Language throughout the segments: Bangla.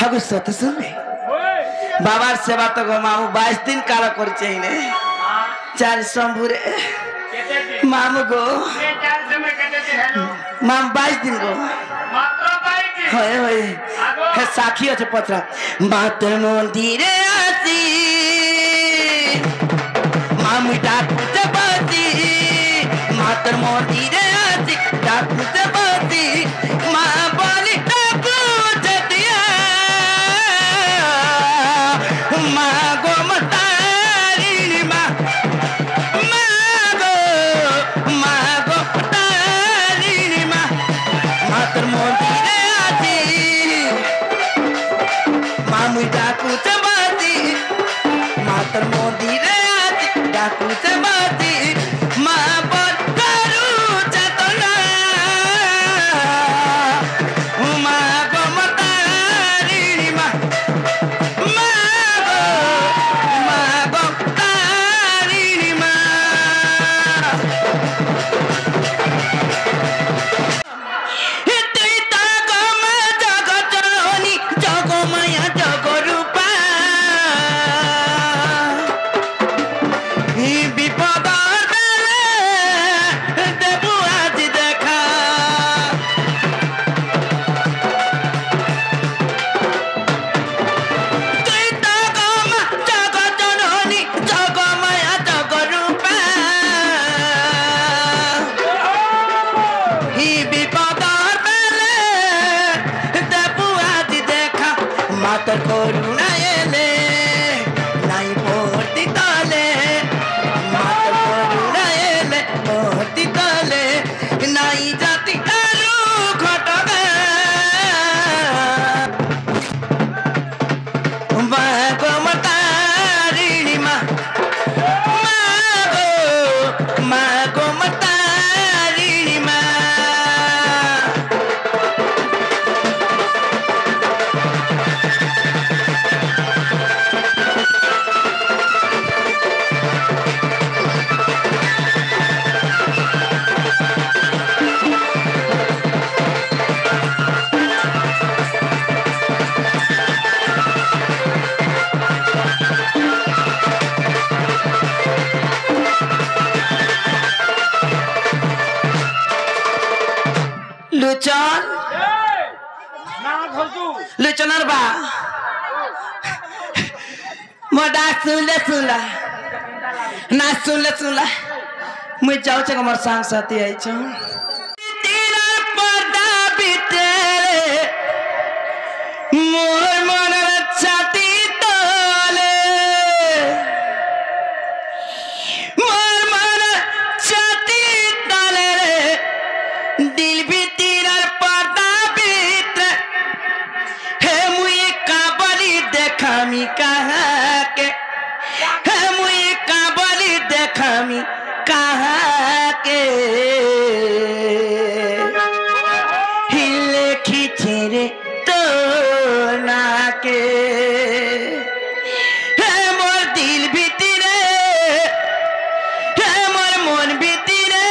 হাগু সতে শুনবে বাবার সেবা তো গো মামু 22 দিন কারা করছে ইনে চার শম্ভুরে মামু গো মাম 22 দিন গো হয় হয় হে সাক্ষী আছে পত্রা মাতর মন্দিরে আসি মামু ডাকুতে বাসি মাতর মন্দিরে আসি ডাকুতে বাসি মা বলি ডাকুতে দিয়া মা গো মতারিণী মা গো মতারিণী মা মাতর মন্দিরে আসি মামু ডাকুতে বাসি মাতর মন্দিরে আসি ডাকুতে বাসি মা বল করু চেতনা মা গো মতারিণী মা গো মতারিণী মা তুই তা গো মা জগৎজননী জগমায়া জগরূপা বিপদার বেলে দেবু আজ দেখা তুই তা গো মা জগৎজননী জগমায়া জগরূপা বিপদার বেলে দেবু আজ দেখা মাতার করুণা এলে নাই পড়তি তলে মাতার করুণা এলে পড়তি তলে নাই জাতি আরু ঘটবে মা গো মতারিণী মা গো মতারিণী মা লুচন লুচনের বা মোটা শুনলে শুনলা না শুনলে শুনলা মুই যাওছে আমার সাং সাথী আইছ তিনার পর্দা ভিতরে মোর মনের ছাতি তলে মোর মনের ছাতি তলে দিল ভিতরের পর্দা ভিতরে হে মুই কাবলি দেখামি কাহাকে হে মুই কাবলি দেখামি কাহাকে হিলে খিচেরে তো নাকে হে মোর দিল ভিতরে হে মোর মন ভিতরে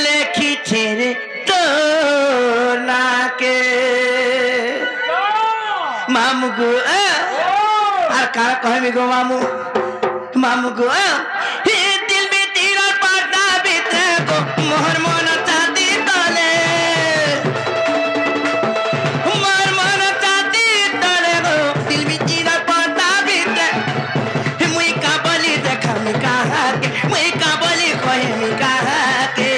লেখিছে রে তো নাকে মামু গো আর কার কহমি গো মামু মামু গো হে দিল ভিতরের পর্দা ভিতরে গো মোহর মন চাঁদি তলে মোর মন চাঁদি তলে গো দিল ভিতরের পর্দা ভিতরে মুই কাবলি দেখামি কাহাকে মুই কাবলি কহমি কাহাকে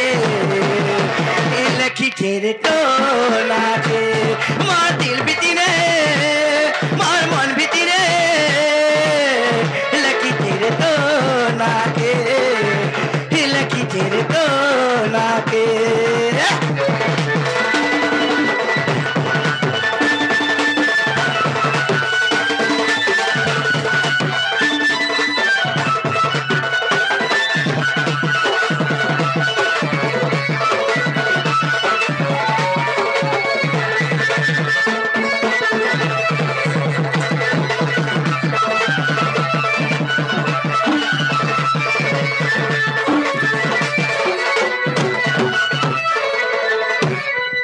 লেখিছে রে তো নাকে মোর দিল ভিতরে মোর মন ভিতরে লেখিছে রে তো নাকে লেখিছে রে তো নাকে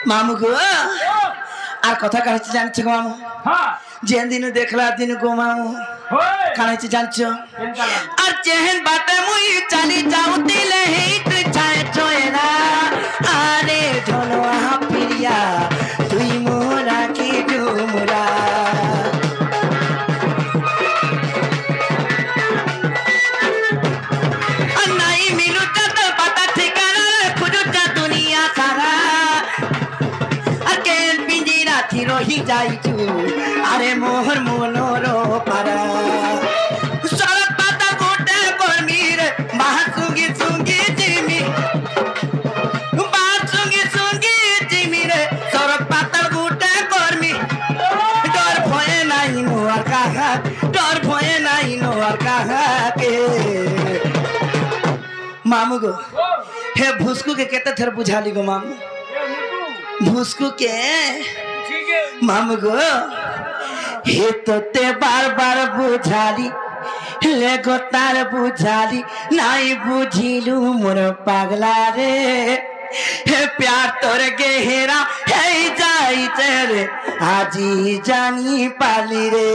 মামু গো আর আর কথা কাছে জানছো গো মামু যে দিন দেখলা দিন গো মামু কাছে জানছো আর যেহেন বাটে মুই চালি যাও দিলে হে তুই ছায় ছয় না আরে ঢোলয়া পিরিয়া তুই মোরা কি ডুমরা নাই মিনু চাঁদ পাতা ঠিকানা খুঁজুটা দুনিয়া সারা আর কেন পিঞ্জিরা রহি যাইছু আরে মোহর মনোর পারা সরব পাতা গোটে কর্মীর বাহার সঙ্গী সঙ্গী জিমি বাহার সঙ্গী সঙ্গী জিমি রে সরব পাতা গোটে কর্মী ডর ভয়ে নাই নোয়ার কাহা ডর ভয়ে নাই নোয়ার কাহাকে मामू गो हे भूसकू के कहते थे बुझाली गो मामू भूसकू के मामू गो हे तो ते बार बार बुझाली ले गो तार बुझाली नाई बुझिलू मोर पागला रे हे प्यार तोर गहरा हे जाई तेरे आजी जानी पाली रे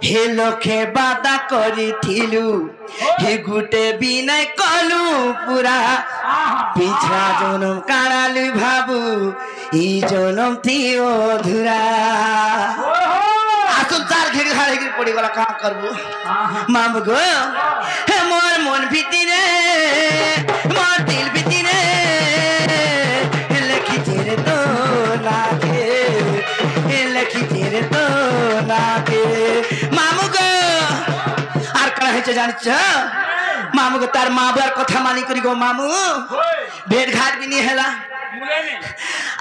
हे लोखे बादा करी थिलू हे गुटे बिना कलू पूरा पिछड़ा जनम काड़ालू भाबू ई जनम थी अधूरा आसुन चार घेर घाड़े गिर पड़ी वाला काम करबू मामू गो हे मोर मन भीतरे मोर दिल भीतरे लखी तेरे तो लागे लखी तेरे तो लागे मामू गो আর করা হয়েছে জানিস মামু গো তার মা বাবার কথা মানি করি গো মামু ভেট ঘাট বিনি হেলা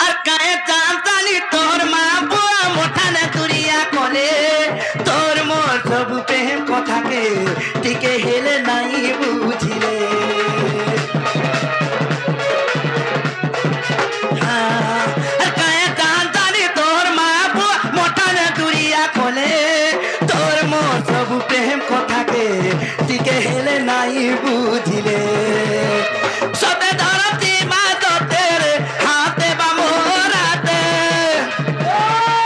আর কায়ে জানতানি তোর মা বুয়া মোটা না তুরিয়া কোলে তোর মোর সব প্রেম কথাকে টিকে হেলে নাই বুঝিলে আর কায়ে জানতানি তোর মা বুয়া মোটা না তুরিয়া কোলে তোর মোর সব প্রেম কথাকে টিকে হেলে নাই বুঝিলে সতে ধরতি মা তোর হাতে বা মোরাতে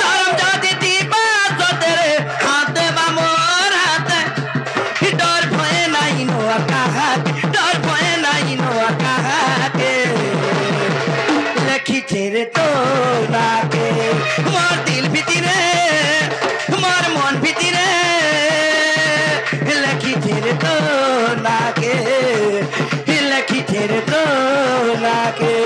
ধরম যদি দিবা তোর হাতে বা মোরাতে ডর ভয়ে নাই নোয়া কাহাকে ডর ভয়ে নাই নোয়া কাহাকে লেখিছে রে তো নাকে মোর দিল ভিতরে মোর মন ভিতরে लखी तेरे तो लागे लखी तेरे तो लागे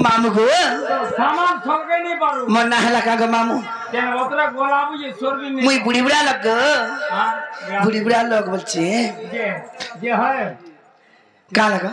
मामू गो सामान ठोके नहीं पारू मन ना हला का मामू क्या ओतरा गोलाबू ये सोरबी में मुई बुढ़ी बुढ़ा लग हां बुढ़ी बुढ़ा लोग बोलछे जे है का लगा